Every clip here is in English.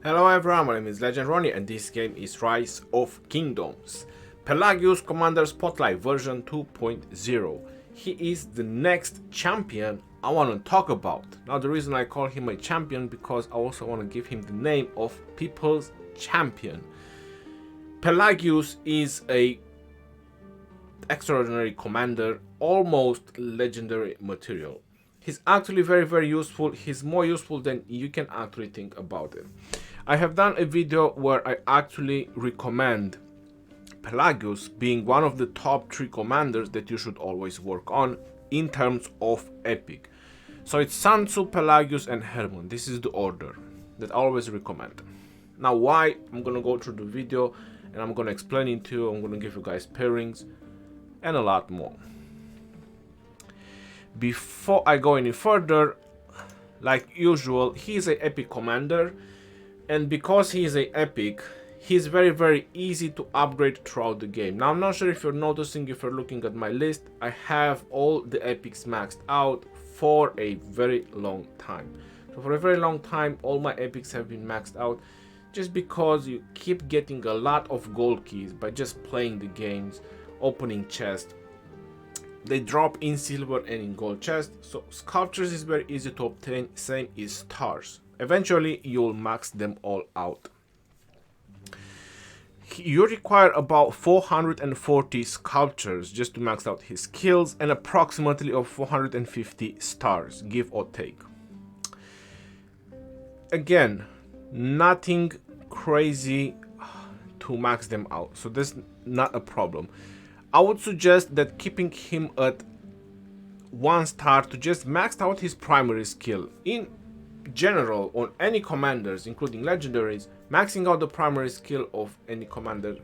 Hello everyone, my name is Legend Ronnie and this game is Rise of Kingdoms. Pelagius Commander Spotlight version 2.0. He is the next champion I want to talk about. Now the reason I call him a champion because I also want to give him the name of People's Champion. Pelagius is a extraordinary commander, almost legendary material. He's actually very useful. He's more useful than you can actually think about it. I have done a video where I actually recommend Pelagius being one of the top 3 commanders that you should always work on in terms of epic. So it's Sun Tzu, Pelagius and Hermann. This is the order that I always recommend. Now why? I'm gonna go through the video and I'm gonna explain it to you. I'm gonna give you guys pairings and a lot more. Before I go any further, like usual, he is an epic commander, and because he is an epic, he's very easy to upgrade throughout the game. Now I'm not sure if you're noticing, if you're looking at my list, I have all the epics maxed out for a very long time. So for a very long time all my epics have been maxed out, just because you keep getting a lot of gold keys by just playing the games, opening chests. They drop in silver and in gold chests, so sculptures is very easy to obtain, same is stars. Eventually you'll max them all out. You require about 440 sculptures just to max out his skills and approximately of 450 stars, give or take. Again, nothing crazy to max them out, so that's not a problem. I would suggest that keeping him at 1 star to just max out his primary skill. In general, on any commanders, including legendaries, maxing out the primary skill of any commander,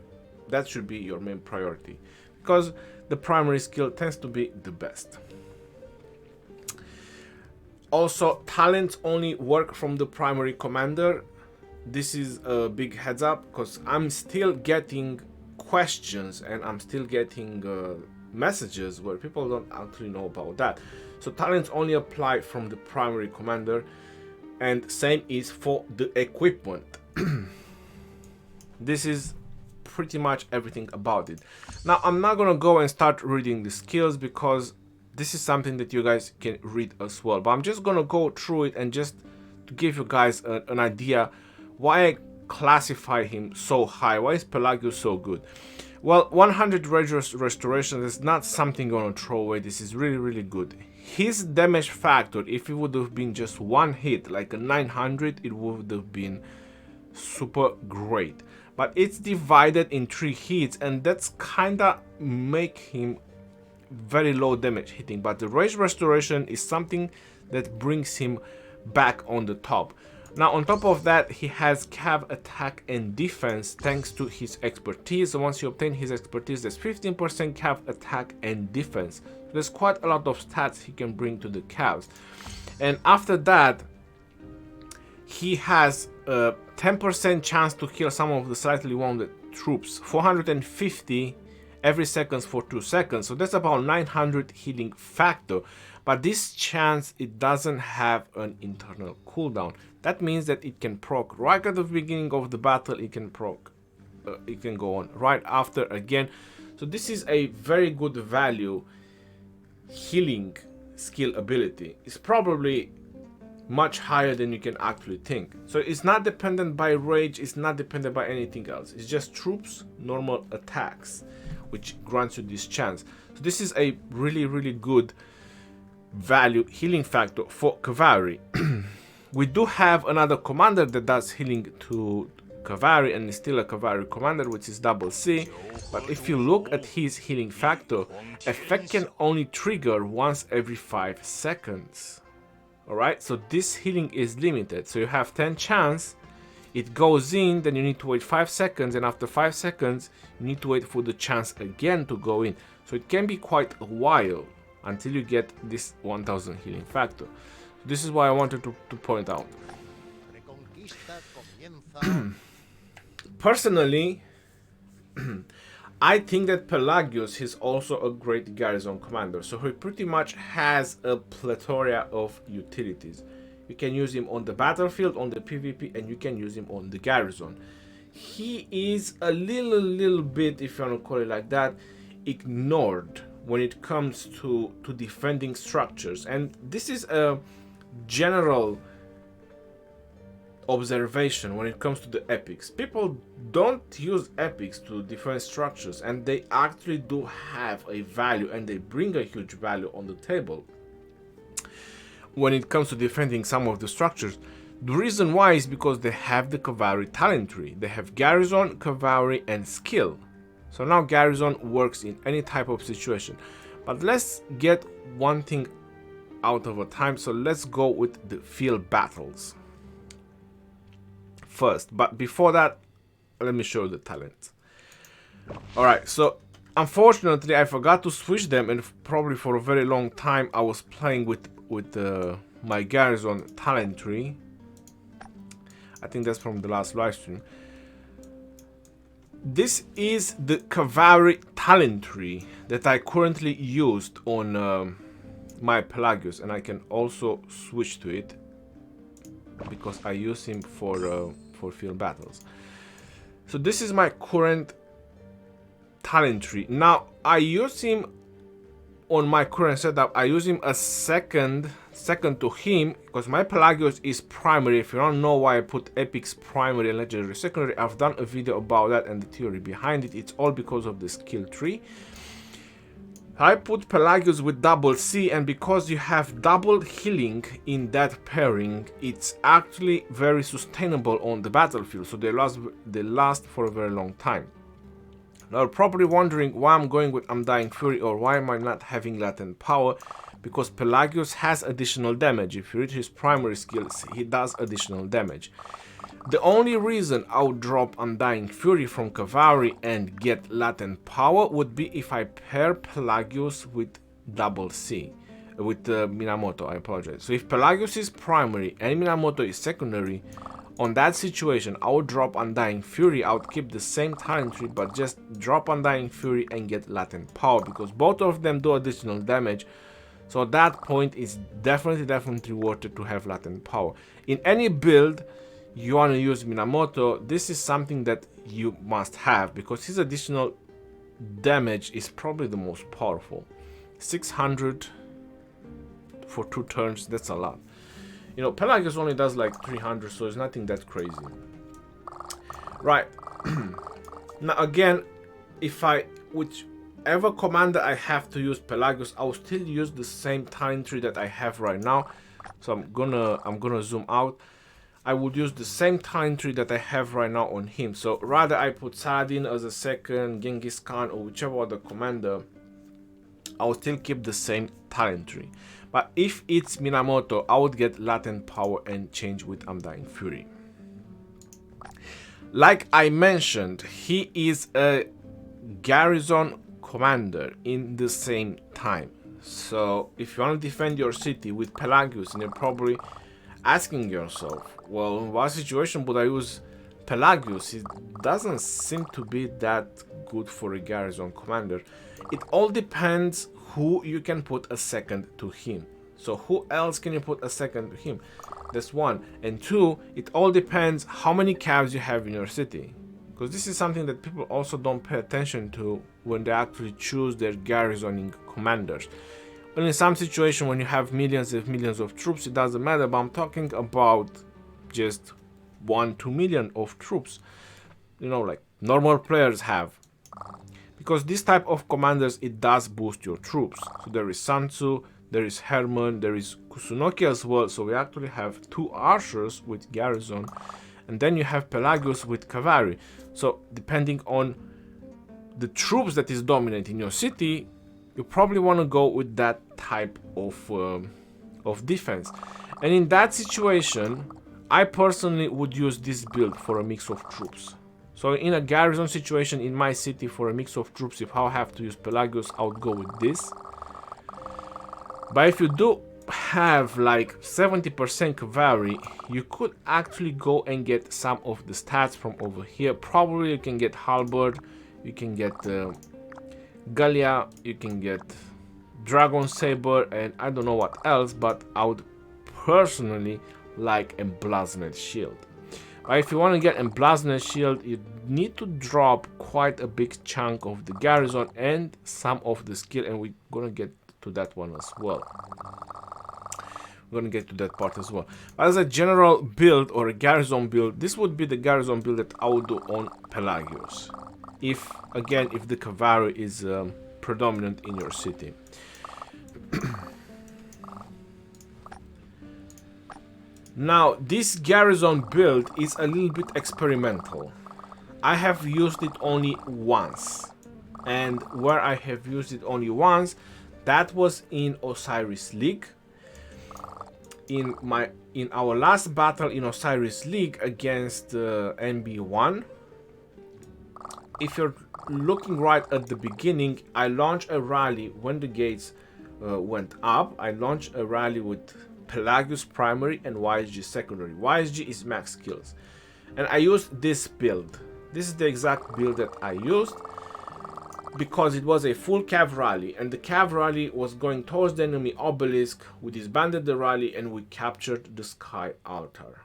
that should be your main priority, because the primary skill tends to be the best. Also, talents only work from the primary commander. This is a big heads up, because I'm still getting questions and I'm still getting messages where people don't actually know about that. So talents only apply from the primary commander, and same is for the equipment. This is pretty much everything about it. Now I'm not gonna go and start reading the skills because this is something that you guys can read as well, but I'm just gonna go through it and just to give you guys an idea why I classify him so high. Why is Pelagius so good? Well, 100 rage restoration is not something on a throwaway. This is really good. His damage factor, if it would have been just one hit, like a 900, it would have been super great. But it's divided in 3 hits, and that's kinda make him very low damage hitting. But the rage restoration is something that brings him back on the top. Now on top of that, he has cav attack and defense thanks to his expertise. So once you obtain his expertise, there's 15% cav attack and defense. So there's quite a lot of stats he can bring to the cavs. And after that, he has a 10% chance to kill some of the slightly wounded troops, 450 every seconds for 2 seconds. So that's about 900 healing factor. But this chance, it doesn't have an internal cooldown. That means that it can proc right at the beginning of the battle, it can proc, it can go on right after again. So this is a very good value healing skill ability. It's probably much higher than you can actually think. So it's not dependent by rage, it's not dependent by anything else. It's just troops, normal attacks, which grants you this chance. So this is a really good value healing factor for Cavalry. We do have another commander that does healing to Cavalry and is still a Cavalry commander, which is Double C. But if you look at his healing factor, effect can only trigger once every 5 seconds. Alright, so this healing is limited. So you have 10 chance, it goes in, then you need to wait 5 seconds, and after 5 seconds you need to wait for the chance again to go in. So it can be quite a while until you get this 1000 healing factor. This is why I wanted to point out. Personally, I think that Pelagius is also a great garrison commander. So he pretty much has a plethora of utilities. you can use him on the battlefield, on the PvP, and you can use him on the garrison. He is a little bit, if you want to call it like that, ignored when it comes to defending structures, and this is a general observation when it comes to the epics. People don't use epics to defend structures, and they actually do have a value, and they bring a huge value on the table when it comes to defending some of the structures. The reason why is because they have the cavalry talent tree. They have garrison, cavalry, and skill. So now garrison works in any type of situation. But let's get one thing out of a time, so let's go with the field battles first. But before that, let me show you the talents. Alright, so unfortunately I forgot to switch them, and probably for a very long time I was playing with my garrison talent tree. I think that's from the last live stream. This is the cavalry talent tree that I currently used on my Pelagius, and I can also switch to it because I use him for field battles. So this is my current talent tree. Now I use him on my current setup. I use him as second to him because my Pelagius is primary. If you don't know why I put epics primary and legendary secondary, I've done a video about that and the theory behind it. It's all because of the skill tree. I put Pelagius with double C, and because you have double healing in that pairing, it's actually very sustainable on the battlefield, so they last for a very long time. Now you're probably wondering why I'm going with Undying Fury, or why am I not having latent power? Because Pelagius has additional damage. If you reach his primary skills, he does additional damage. The only reason I would drop Undying Fury from Cavalry and get latent power would be if I pair Pelagius with double C, with Minamoto, I apologize. So if Pelagius is primary and Minamoto is secondary, on that situation I would drop Undying Fury. I would keep the same talent tree, but just drop Undying Fury and get latent power, because both of them do additional damage. So at that point it's definitely worth it to have latent power. In any build you want to use Minamoto, this is something that you must have, because his additional damage is probably the most powerful. 600 for 2 turns, that's a lot. You know, Pelagius only does like 300, so it's nothing that crazy. Right. Now again, if whichever commander I have to use Pelagius, I will still use the same talent tree that I have right now. So I'm gonna zoom out. I would use the same talent tree that I have right now on him. So rather I put Saladin as a second, Genghis Khan, or whichever other commander, I will still keep the same talent tree. But if it's Minamoto, I would get latent power and change with Undying Fury. Like I mentioned, he is a garrison commander in the same time. So if you want to defend your city with Pelagius, and you're probably asking yourself, well, in what situation would I use Pelagius? It doesn't seem to be that good for a garrison commander. It all depends who you can put a second to him. So who else can you put a second to him? That's one. And two, it all depends how many cabs you have in your city, because this is something that people also don't pay attention to when they actually choose their garrisoning commanders. But in some situation, when you have millions of troops, it doesn't matter. But I'm talking about just 1-2 million of troops, you know, like normal players have. Because this type of commanders, it does boost your troops. So there is Sun Tzu, there is Herman, there is Kusunoki as well. So we actually have 2 archers with garrison, and then you have Pelagius with cavalry. So depending on the troops that is dominant in your city, you probably want to go with that type of defense. And in that situation, I personally would use this build for a mix of troops. So in a garrison situation in my city, for a mix of troops, if I have to use Pelagius, I would go with this. But if you do have like 70% cavalry, you could actually go and get some of the stats from over here. Probably you can get Halberd, you can get Gallia, you can get Dragon Saber, and I don't know what else, but I would personally like emblazoned shield. But if you want to get emblazoned shield, you need to drop quite a big chunk of the garrison and some of the skill, and we're gonna get to that one as well. We're gonna get to that part as well. But as a general build or a garrison build, this would be the garrison build that I would do on Pelagius. If, again, if the cavalry is predominant in your city. Now, this garrison build is a little bit experimental. I have used it only once. And where I have used it only once, that was in Osiris League. In our last battle in Osiris League against NB1. If you're looking right at the beginning, I launched a rally when the gates went up. I launched a rally with Pelagius primary and YSG secondary. YSG is max skills. And I used this build. This is the exact build that I used because it was a full cav rally, and the cav rally was going towards the enemy obelisk. We disbanded the rally and we captured the sky altar.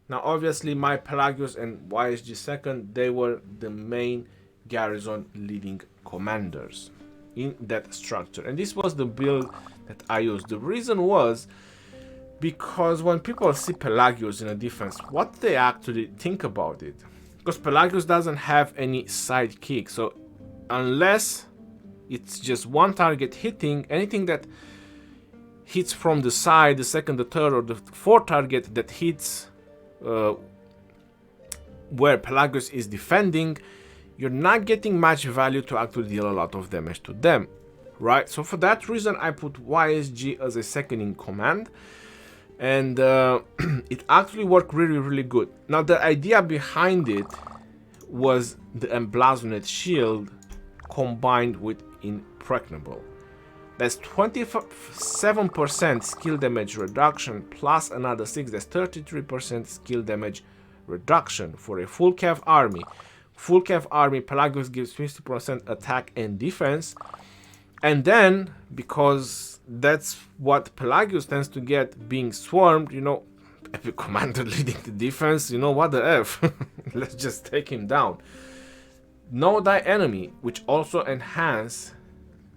Now obviously my Pelagius and YSG second, they were the main garrison leading commanders in that structure, and this was the build that I used. The reason was because when people see Pelagius in a defense, what they actually think about it, because Pelagius doesn't have any sidekick, so unless it's just one target hitting, anything that hits from the side, the second, the third, or the fourth target that hits where Pelagius is defending, you're not getting much value to actually deal a lot of damage to them, right? So for that reason, I put YSG as a second in command, and it actually worked really, really good. Now the idea behind it was the emblazoned shield combined with impregnable. That's 27% skill damage reduction plus another 6. That's 33% skill damage reduction for a full cav army. Full cav army, Pelagius gives 50% attack and defense. And then, because that's what Pelagius tends to get being swarmed, you know, epic commander leading the defense, you know, what the F. Let's just take him down. No die enemy, which also enhance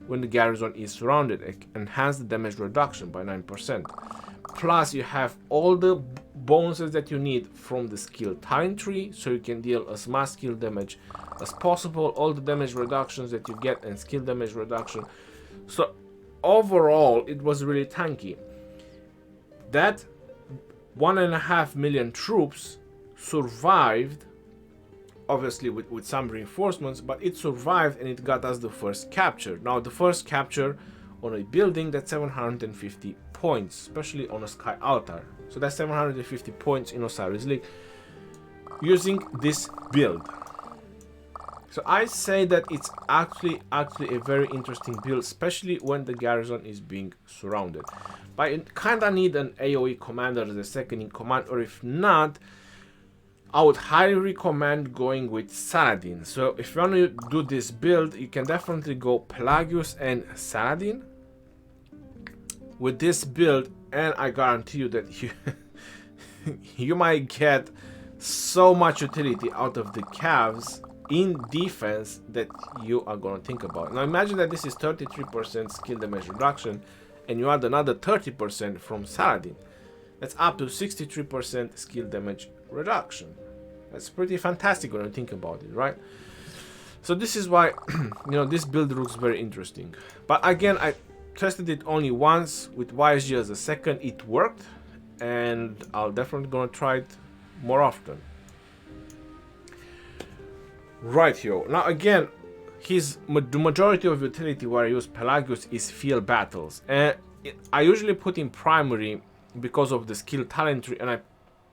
when the garrison is surrounded, enhance the damage reduction by 9%. Plus you have all the bonuses that you need from the skill talent tree, so you can deal as much skill damage as possible, all the damage reductions that you get and skill damage reduction. So overall it was really tanky. That 1.5 million troops survived, obviously with some reinforcements, but it survived and it got us the first capture. Now the first capture on a building, that's 750 points, especially on a sky altar. So that's 750 points in Osiris League using this build. So I say that it's actually a very interesting build, especially when the garrison is being surrounded. But you kinda need an AoE commander as a second in command, or if not, I would highly recommend going with Saladin. So if you want to do this build, you can definitely go Pelagius and Saladin with this build, and I guarantee you that you might get so much utility out of the calves in defense that you are going to think about. Now imagine that this is 33% skill damage reduction, and you add another 30% from Saladin. That's up to 63% skill damage reduction. That's pretty fantastic when you think about it, right? So this is why you know, this build looks very interesting. But again, I tested it only once with YSG as a second. It worked, and I'll definitely gonna try it more often. Right here. Now again, the majority of utility where I use Pelagius is field battles, and I usually put him primary because of the skill talent tree, and I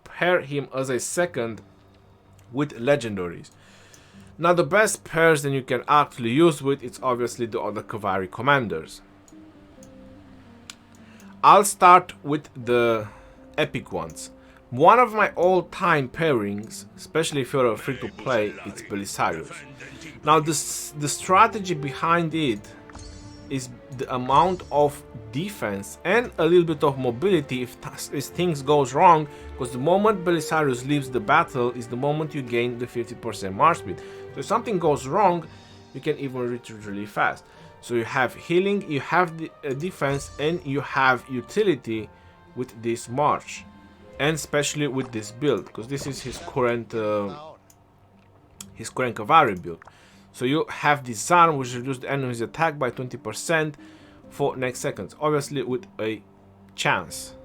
pair him as a second with legendaries. Now the best pairs that you can actually use with, it's obviously the other Cavalry commanders. I'll start with the epic ones. One of my all-time pairings, especially if you're a free-to-play, it's Belisarius. Now the strategy behind it is the amount of defense and a little bit of mobility if things goes wrong, because the moment Belisarius leaves the battle is the moment you gain the 50% march speed. So if something goes wrong, you can even retreat really fast. So you have healing, you have the defense, and you have utility with this march, and especially with this build, because this is his current cavalry build. So you have disarm, which reduces the enemy's attack by 20% for next seconds, obviously with a chance.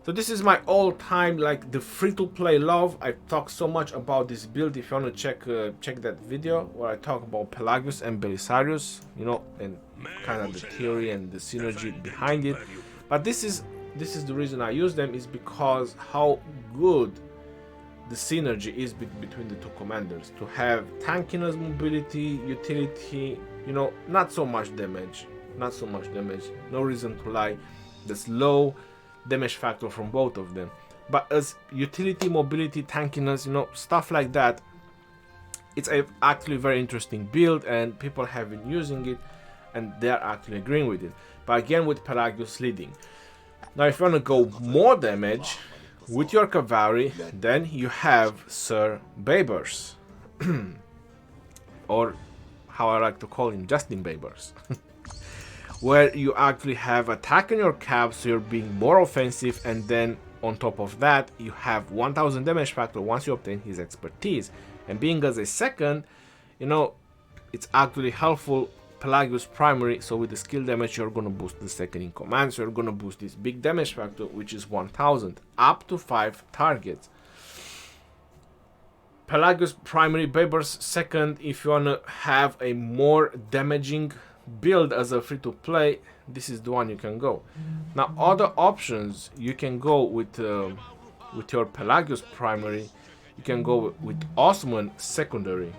So this is my all-time, like, the free-to-play love. I talk so much about this build. If you want to check that video where I talk about Pelagius and Belisarius, you know, and kind of the theory and the synergy behind it. But this is the reason I use them, is because how good the synergy is between the two commanders. To have tankiness, mobility, utility, you know, not so much damage, no reason to lie. There's low damage factor from both of them, but as utility, mobility, tankiness, you know, stuff like that, it's actually very interesting build, and people have been using it and they're actually agreeing with it. But again, with Pelagius leading. Now if you want to go more damage with your cavalry, then you have Sir Babers or how I like to call him, Justin Babers. Where you actually have attack on your cav, so you're being more offensive, and then on top of that you have 1000 damage factor once you obtain his expertise. And being as a second, you know, it's actually helpful. Pelagius primary, so with the skill damage you're gonna boost the second in command, so you're gonna boost this big damage factor, which is 1000 up to 5 targets. Pelagius primary, Babers second. If you wanna have a more damaging build as a free-to-play, this is the one you can go. Now other options, you can go with your Pelagius primary, you can go with Osman secondary.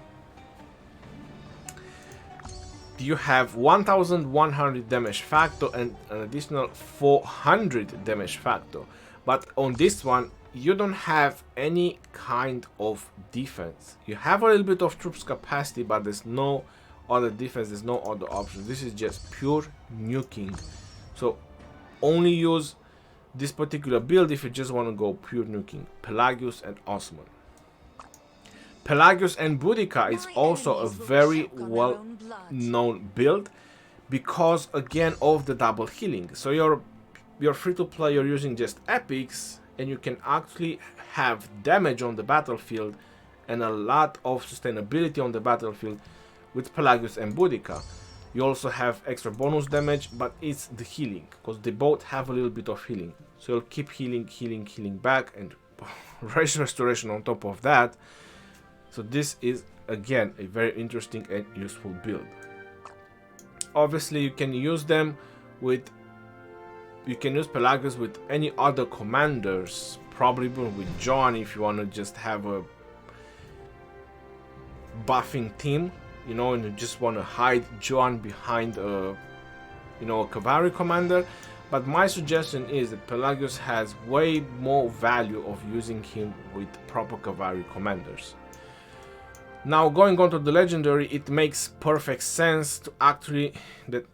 You have 1100 damage factor and an additional 400 damage factor, but on this one you don't have any kind of defense. You have a little bit of troops capacity, but there's no other defense, there's no other option. This is just pure nuking. So only use this particular build if you just want to go pure nuking. Pelagius and Osman. Pelagius and Boudicca is also a very well known build because again of the double healing. So you're free to play, you're using just epics, and you can actually have damage on the battlefield and a lot of sustainability on the battlefield with Pelagius and Boudicca. You also have extra bonus damage, but it's the healing, because they both have a little bit of healing. So you'll keep healing back, and race restoration on top of that. So this is again a very interesting and useful build. Obviously you can use them with, you can use Pelagius with any other commanders, probably even with John if you want to just have a buffing team, you know, and you just want to hide John behind a, you know, a cavalry commander. But my suggestion is that Pelagius has way more value of using him with proper cavalry commanders. Now going on to the legendary, it makes perfect sense to actually that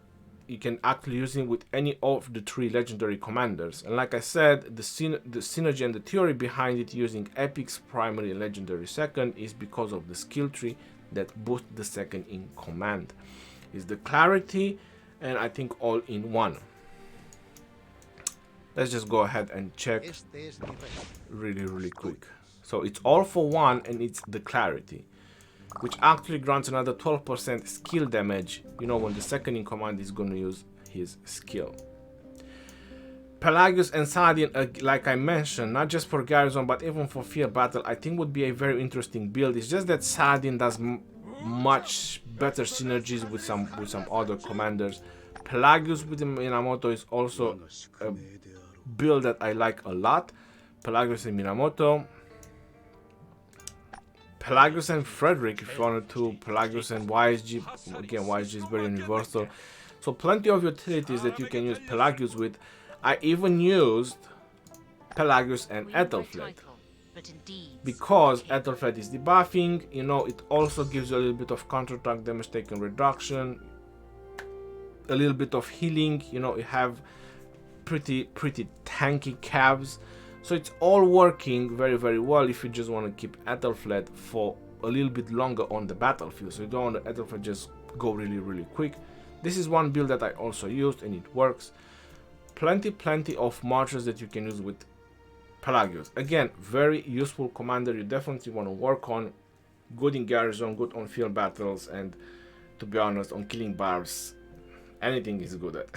you can actually use him with any of the 3 legendary commanders. And like I said, the synergy and the theory behind it using epics primary and legendary second is because of the skill tree that boosts the second in command. Is the clarity, and I think all in one. Let's just go ahead and check really quick. So it's all for one, and it's the clarity, which actually grants another 12% skill damage, you know, when the second in command is going to use his skill. Pelagius and Saladin, like I mentioned, not just for Garrison but even for field battle, I think would be a very interesting build. It's just that Saladin does much better synergies with some other commanders. Pelagius with Minamoto is also a build that I like a lot. Pelagius and Minamoto. Pelagius and Frederick if you wanted to. Pelagius and YSG. Again, YSG is very universal. So plenty of utilities that you can use Pelagius with. I even used Pelagius and Ethelflaed, because Ethelflaed is debuffing, you know, it also gives you a little bit of counter-attack damage taken reduction. a little bit of healing, you know, you have pretty tanky cabs, so it's all working very well if you just want to keep Ethelflaed for a little bit longer on the battlefield, so you don't want the Ethelflaed just go really quick. This is one build that I also used and it works. Plenty of marchers that you can use with Pelagius. Again, very useful commander, you definitely want to work on. Good in garrison, good on field battles, and to be honest, on killing barbs, anything is good at.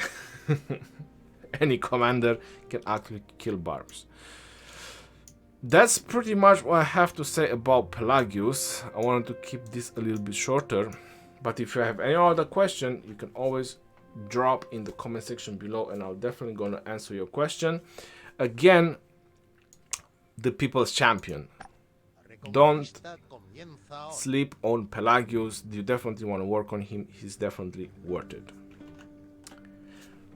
Any commander can actually kill barbs. That's pretty much what I have to say about Pelagius. I wanted to keep this a little bit shorter, but if you have any other question, you can always drop in the comment section below and I'm definitely gonna answer your question. Again, the people's champion. Don't sleep on Pelagius. You definitely want to work on him. He's definitely worth it.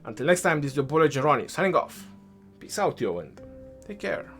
Until next time, this is your boy Ronnie signing off. Peace out, yo, and take care.